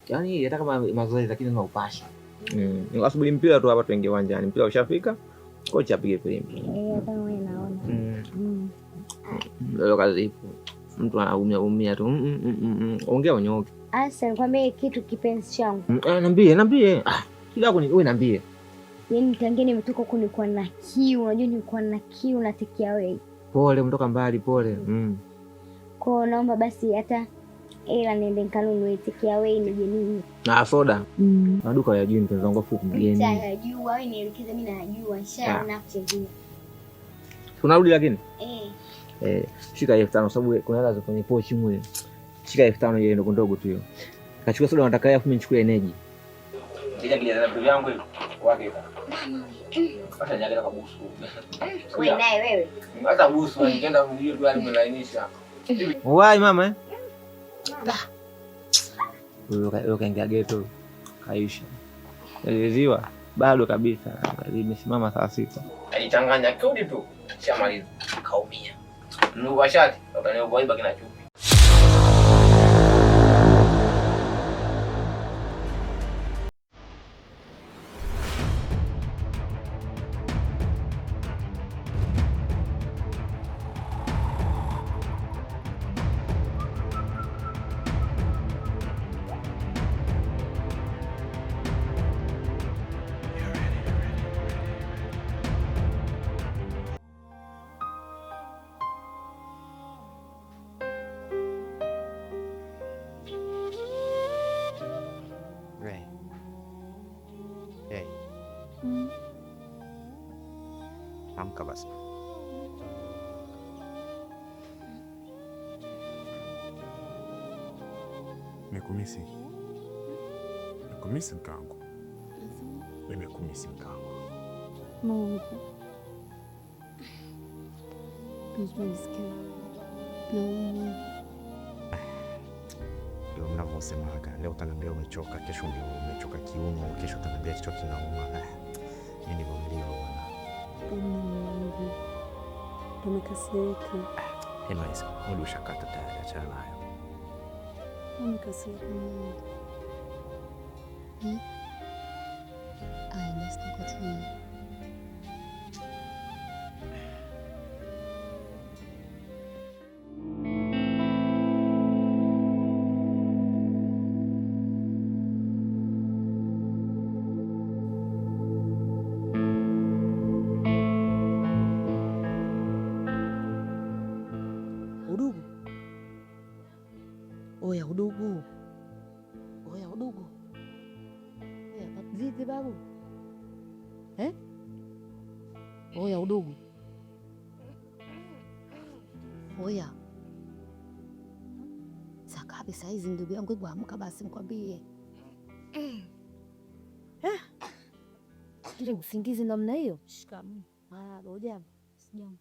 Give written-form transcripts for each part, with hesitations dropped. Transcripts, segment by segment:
Yaani hata kama mazoezi lakini na upasha. Asubiri mpira tu hapa tuingie uwanjani. Mpira ushafika. Kocha apige filimbi. Hata wewe naona. Ndio kazi ipo. Mtu anaumia tu. Ongea unyoke. Asa nikwambie kitu kipenzi changu. Niambie. Kila yako wewe niambie. Yaani tangia nimetoka huko nilikuwa na kiu, unajua nilikuwa na kiu na take away. Pole, umetoka mbali pole. Kwa naomba basi hata ila niende nikanunue take away nije nini. Na soda. Maduka ya juu mpenzi wangu fuku mgeni. Najua wewe nielekeze, mimi najua inshallah kuchezea. Tunarudi lakini? Shika 5,000 sababu kuna hela za kwenye pochi mwe. Shika 5,000 ile ndogo ndogo tu hiyo. Kachukua soda nataka yafu mimi nichukue energy. Kija kile za vitu vyangu hivi. Wake. Sasa nyaga kwa busu. Wewe naye wewe. Hata busu nikaenda mjio tu hadi mlainisha. Wai mama Wewe kaingia ghetto. Kaisha. Aliziwa bado kabisa. Limesimama saa 6. Alichanganya kodi tu. Shamaliza. Kaumia. Nuwa shati. Utaniomba kina chupi. Amka basi. Nimekumisi mkangu. Nimekumisi mkangu. Mungu. Nisikia. Ndio mnavyosemaga. Leo utaniambia umechoka, kesho umechoka kiuno, kesho utaniambia kichwa kinauma. Nini maumivu bwana? Tumekasirika. Anyways, mwili ushakata tayari, achana nayo. Tumekasirika. Basi tukote. Udugu. Oya udugu. Vipi babu? Oya udugu. Oya. Sakabi saizi ndugu yangu, hebu amka basi nikwambie. Ile usingizi namna hiyo? Shikamoo. Hujambo? Sijambo.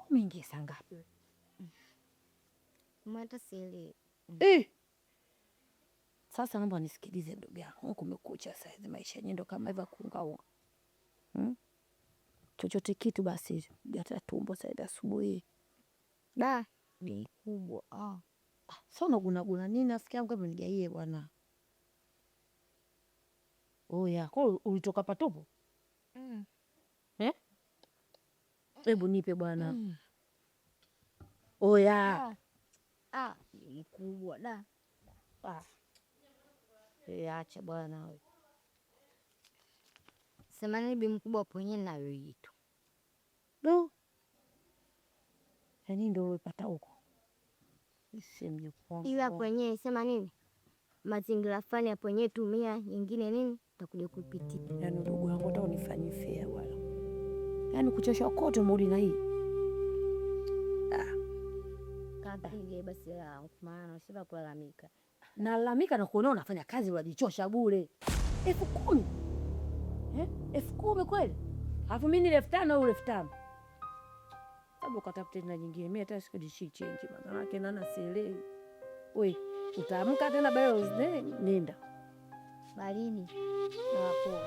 Umeingia saa ngapi? Hata sielewi. Sasa naomba nisikilize ndugu yangu, kumekucha saizi, maisha yenyewe ndo kama hivyo kuungaunga. Chochote kitu basi hata tumbo saizi asubuhi. Ni kubwa. Sasa unaguna nini nasikia yangu, hebu nigaie bwana. Oya, kwa ulitoka patupo? Hebu nipe bwana. Oya. Ni kubwa da. Acha bwana wewe. Sema nini bi mkubwa ponye na wewe tu. Yaani ndio ulipata huko. Sisi ila kwenye sema nini? Mazingira fulani hapo yenyewe tumia nyingine nini? Utakuja kupitia. Yaani ndugu yangu hata unifanyie fair wala. Yaani kuchosha kote mrudi na hii. Kapige basi la maana usiba kulalamika. Nalalamika na kuona unafanya kazi unajichosha bure. 10,000. 10,000 kweli? Alafu mimi ni 5,000 au 5,000. Sababu ukatafuta tena nyingine. Mimi hata sikudishi change maana yake nana sielewi. Wewe utaamka tena bayo nenda. Balini. Hapo.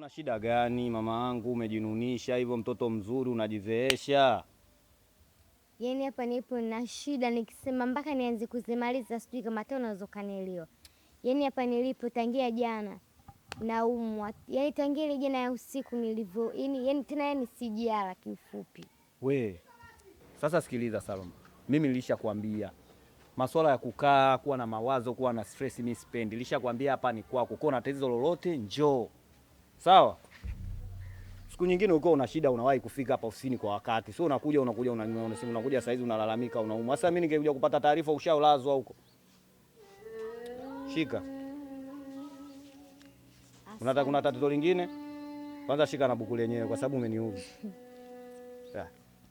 Una shida gani mama yangu? Umejinunisha hivyo, mtoto mzuri unajizeesha. Yaani hapa nipo na shida, nikisema mpaka nianze kuzimaliza sijui kama hata unaweza kanielewa. Yaani hapa nilipo tangia jana naumwa. Yaani tangia ile jana ya usiku nilivyo. Yaani tena yani sijala kifupi. We, sasa sikiliza Salma. Mimi nilishakwambia masuala ya kukaa, kuwa na mawazo, kuwa na stress mimi sipendi. Nilishakwambia hapa ni kwako. Uko na tatizo lolote njoo. Sawa? Siku nyingine uko una shida unawahi kufika hapa ofisini kwa wakati. Sio unakuja saa hizi unalalamika unaumwa. Sasa mimi ningekuja kupata taarifa ushaolazwa huko. Shika. Unataka kuna tatizo lingine? Kwanza shika na buku lenyewe kwa sababu umeniuzi.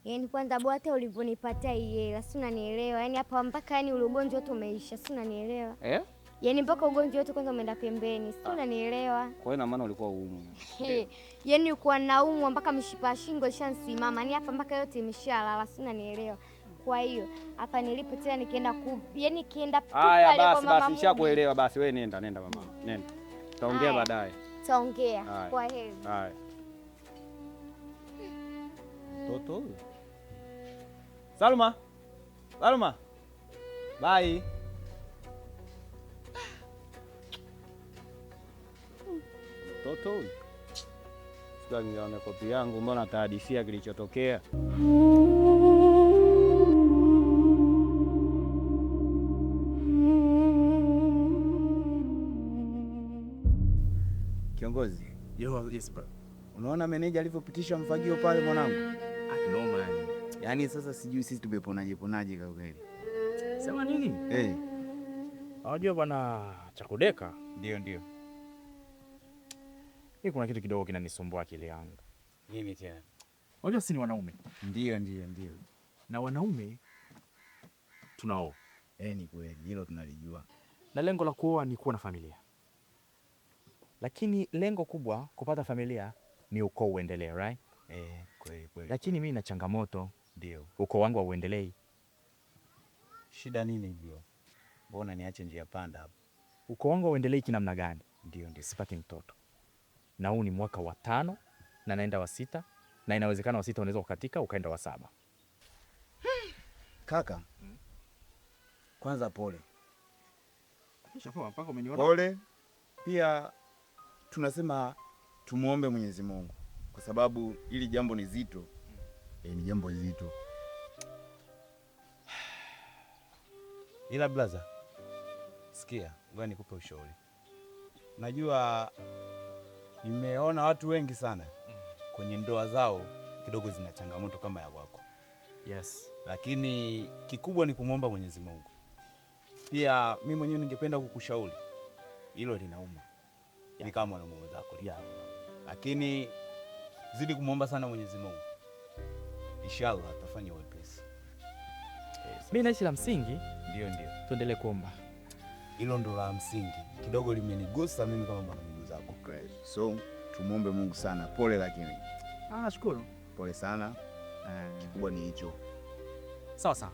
Yaani kwanza bwana ulivyonipatia hii hela, si unanielewa? Yaani hapa mpaka yani ule ugonjwa wote umeisha, si unanielewa? Yaani mpaka ugonjwa wote kwanza umeenda pembeni, si unanielewa? Kwa hiyo na maana ulikuwa uumwa. Yaani ulikuwa naumwa mpaka mishipa ya shingo ishansimama. Yaani hapa mpaka yote imeshalala, si unanielewa? Kwa hiyo hapa nilipo tena nikienda yaani kienda pale kwa mama. Basi nishakuelewa basi wewe nenda mama. Nenda. Tutaongea baadaye. Tutaongea. Kwa heri. Haya. Toto huyu. Salma. Bye. Toto huyu. Sasa nione kopi yangu, mbona tahadithia kilichotokea. Kiongozi. Yes bro. Unaona meneja alivyopitisha mfagio pale mwanangu? Noma yani. Yaani sasa sijui sisi tumeponaje kwa kweli. Sema nini? Unajua bwana Chakudeka? Ndio. Hii kuna kitu kidogo kinanisumbua akili yangu. Nini tena? Unajua sisi ni wanaume. Ndio. Na wanaume tunaoa. Ni kweli, hilo tunalijua. Na lengo la kuoa ni kuwa na familia. Lakini lengo kubwa kupata familia ni ukoo uendelee, right? Kweli. Lakini mimi na changamoto. Ndio. Ukoo wangu hauendelei. Shida nini hivyo? Mbona niache njia panda hapo? Ukoo wangu hauendelei kinamna gani? Ndio. Sipati mtoto. Na huu ni mwaka wa 5 na naenda wa 6 na inawezekana wa 6 unaweza kukatika ukaenda wa 7. Kaka. Kwanza pole. Mpaka umeniona. Pole. Pia tunasema tumuombe Mwenyezi Mungu kwa sababu hili jambo ni zito. Ni jambo zito. Ila blaza, sikia, ngoja nikupe ushauri. Najua nimeona watu wengi sana kwenye ndoa zao kidogo zina changamoto kama ya kwako. Yes. Lakini kikubwa ni kumwomba Mwenyezi Mungu. Pia mimi mwenyewe ningependa kukushauri. Hilo linauma. Ni kama mwanamume wako. Lakini zidi kumwomba sana Mwenyezi Mungu. Inshallah atafanya wepesi. Mimi naishi la msingi. Ndio. Tuendelee kuomba. Hilo ndo la msingi. Kidogo limenigusa mimi kama mwanamume wako. So tumuombe Mungu sana. Pole lakini. Nashukuru. Pole sana. Kikubwa ni hicho. Sawa.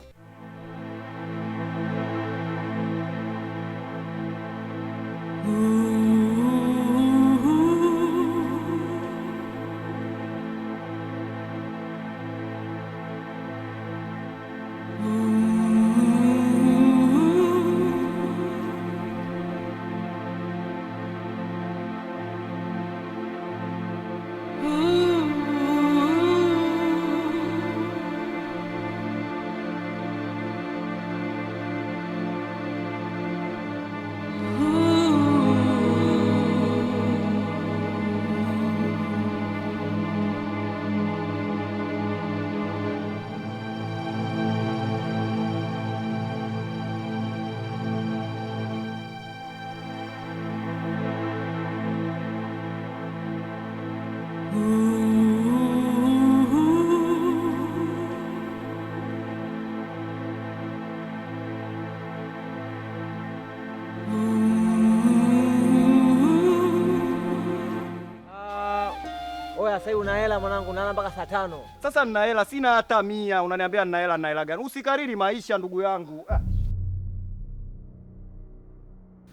sasa hivi una hela mwanangu, nalala mpaka saa 5. Sasa nina hela, sina hata 100. Unaniambia nina hela gani? Usikariri maisha ndugu yangu.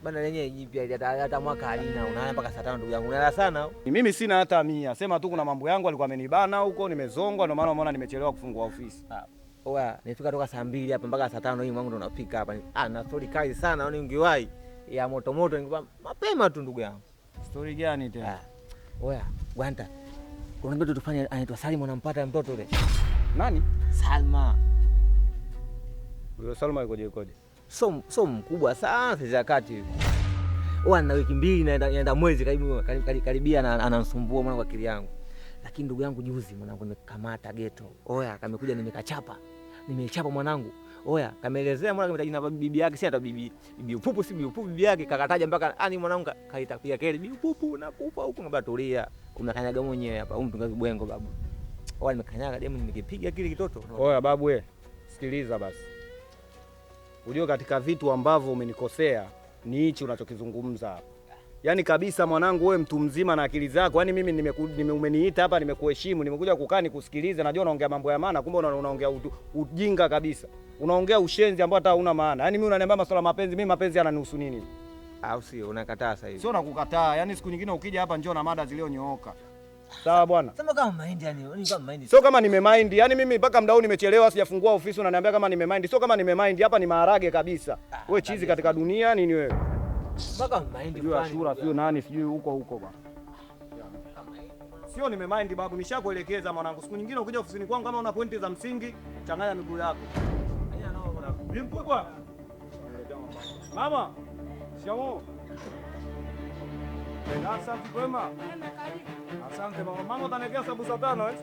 Bana lenyewe jipya hata mwaka halina, unalala mpaka saa 5 ndugu yangu. Unalala sana. Mimi sina hata 100. Sema tu kuna mambo yangu alikuwa amenibana huko, nimezongwa ndio maana umeona nimechelewa kufungua ofisi. Oya, nifika toka saa 2 hapa mpaka saa 5 hii mwangu ndo napika hapa. Na story kali sana, yaani ungewahi ya moto ningekuwa mapema tu ndugu yangu. Story gani tena? Oya, Gwanta. Kuna mtu tufanye anaitwa Salma, unampata mtoto yule. Nani? Salma. Huyo Salma yukoje? So mkubwa sana sasa kati hivi. Oya, na wiki 2 naenda mwezi karibia ananisumbua mwana kwa akili yangu. Lakini ndugu yangu juzi mwanangu nimekamata ghetto. Oya, kamekuja nimekachapa. Nimechapa mwanangu. Oya, kameelezea mwana kametaji na bibi yake, si hata bibi upupu, si bibi upupu, bibi yake kakataja mpaka ani mwanangu kaitakuja kile bibi upupu nakufa huko ngabatulia. Unakanyaga mwenyewe hapa, mtu ngazi bwengo babu. Oya, nimekanyaga demu nikipiga kile kitoto. Oya babu we, sikiliza basi. Unajua katika vitu ambavyo umenikosea ni hichi unachokizungumza hapa. Yaani kabisa mwanangu, wewe mtu mzima na akili zako. Yaani mimi umeniita hapa, nimekuheshimu, nimekuja kukaa nikusikilize. Najua unaongea mambo ya maana, kumbe unaongea ujinga kabisa. Unaongea ushenzi ambao hata hauna maana. Yaani mimi unaniambia masuala mapenzi, mimi mapenzi yananihusu nini? Au sio? Unakataa sasa hivi. Sio nakukataa. Yaani siku nyingine ukija hapa njoo na mada zilizonyooka. Sawa bwana. Sema kama mind yani, kama mind. Sio kama nimemind. Yaani mimi mpaka muda huu nimechelewa sijafungua ofisi unaniambia kama nimemind. Sio kama nimemind. Hapa ni maharage kabisa. Wewe chizi katika dunia nini wewe? Mpaka mind fulani. Ashura sio nani sijui huko bwana. Sio nimemind babu, nishakuelekeza mwanangu. Siku nyingine ukija ofisini kwangu kama una pointi za msingi, changanya miguu yako. Haina nao mwanangu. Ni mkubwa. Mama. Shamo. Asante kwema. Asante mama. Mama utanekea sabu za 5 eh?